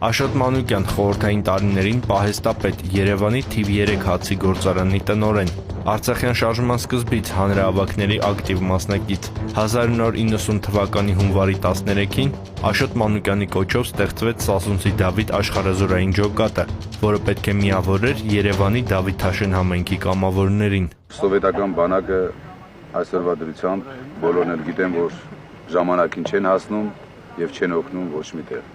Աշոտ Մանուկյան խորհրդային տարիներին պահեստապետ, Երևանի թիվ 3 հացի գործարանի տնօրեն, Արցախյան շարժման սկզբից հանրահավաքների ակտիվ մասնակից։ 1990 թվականի հունվարի 13-ին Աշոտ Մանուկյանի կոչով ստեղծվեց Սասունցի Դավիթ աշխարհազորային ջոկատը, որը պետք է միավորեր Երևանի Դավիթ Թաշեն համայնքի կամավորներին։ Սովետական բանակը այսօրվա դրությամբ բոլորն էլ գիտեն, որ ժամանակին չեն հասնում եւ չեն օգնում ոչ միտեղ։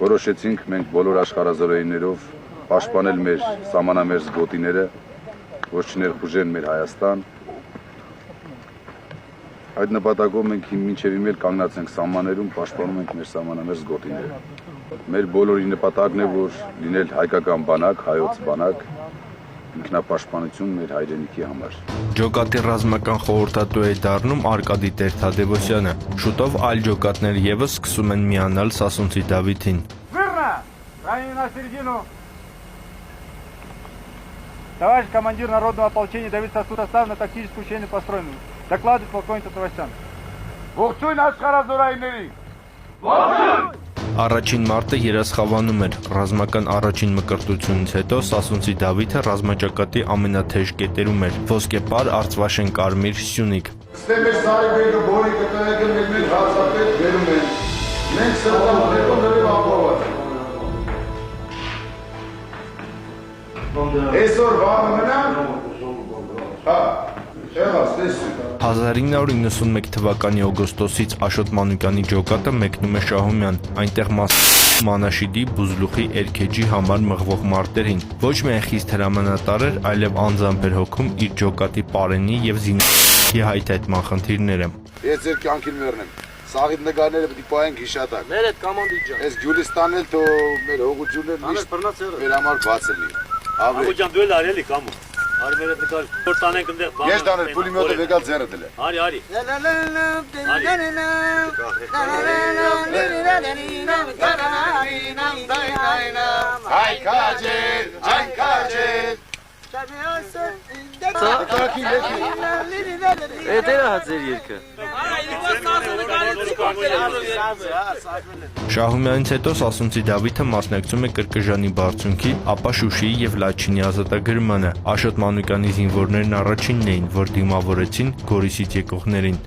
Որոշեցինք մենք բոլոր աշխարհազորայիններով պաշտպանել մեր սահմանամերձ գոտիները, որ չներխուժեն մեր Հայաստան։ Այդ նպատակով մենք մինչև հիմա կանգնած ենք սահմաններում, պաշտպանում ենք մեր սահմանամերձ գոտիները։ Մեր բոլորի նպատակն է, որ լինել հայկական բանակ, հայոց բանակ, ինքնապաշտպանություն մեր հայրենիքի համար։ Ջոկատի ռազմական խորհրդատու է դառնում Արկադի Տեր-Թադևոսյանը։ Շուտով այլ ջոկատներ եւս սկսում են միանալ Սասունցի Դավիթին։ Товарищ командир народного ополчения Давид Сосуд состав на тактическую учение построен. Докладывает полковник Татарстан. Ողջույն աշխարհազորայինների։ Ողջույն։ Առաջին մարտը երասխավանում էր։ Ռազմական առաջին մկրտությունից հետո Սասունցի Դավիթը ռազմաճակատի ամենաթեժ կետերում էր։ Ոսկեպար, Արծվաշեն, Կարմիր, Սյունիք։ Ստեմեր Սարիբեկը բոլի կտայակը մեր հարձակվեց բերում են։ Մենք սրտանով հետո նրև ապրոված։ Այսօր վաղը մնան, 1991 թվականի օգոստոսից Աշոտ Մանուկյանի ջոկատը մեկնում է Շահումյան, այնտեղ Մանաշիդի, Բուզլուխի, Էրքեջի համար մղվող մարտերին։ Ոչ միայն խիստ հրամանատար էր, այլև անձամբ էր հոգում իր ջոկատի պարենի եւ զինի հայթայթման խնդիրները։ Ես ձեր կյանքին մեռնեմ, սաղիդ նգարները պիտի պահենք հիշատակ։ Մեր հետ կամանդի ջան։ Այս Գյուլիստանն էլ թո մեր հողություններն միշտ մեր համար բաց լինի։ Աբուջան դու էլ արելի կամու։ Արի մեր հետ նկար որտանենք այնտեղ բան։ Ես դանել պուլեմյոտը վեկալ ձերը դել է։ Արի։ Հայ քաջեր, այ քաջեր։ Էդերը հացեր երկը։ Շահումյանից հետո Սասունցի Դավիթը մասնակցում է Կրկժանի բարձունքի, ապա Շուշիի եւ Լաչինի ազատագրմանը։ Աշոտ Մանուկյանի զինվորներն առաջինն էին, որ դիմավորեցին Գորիսից եկողներին։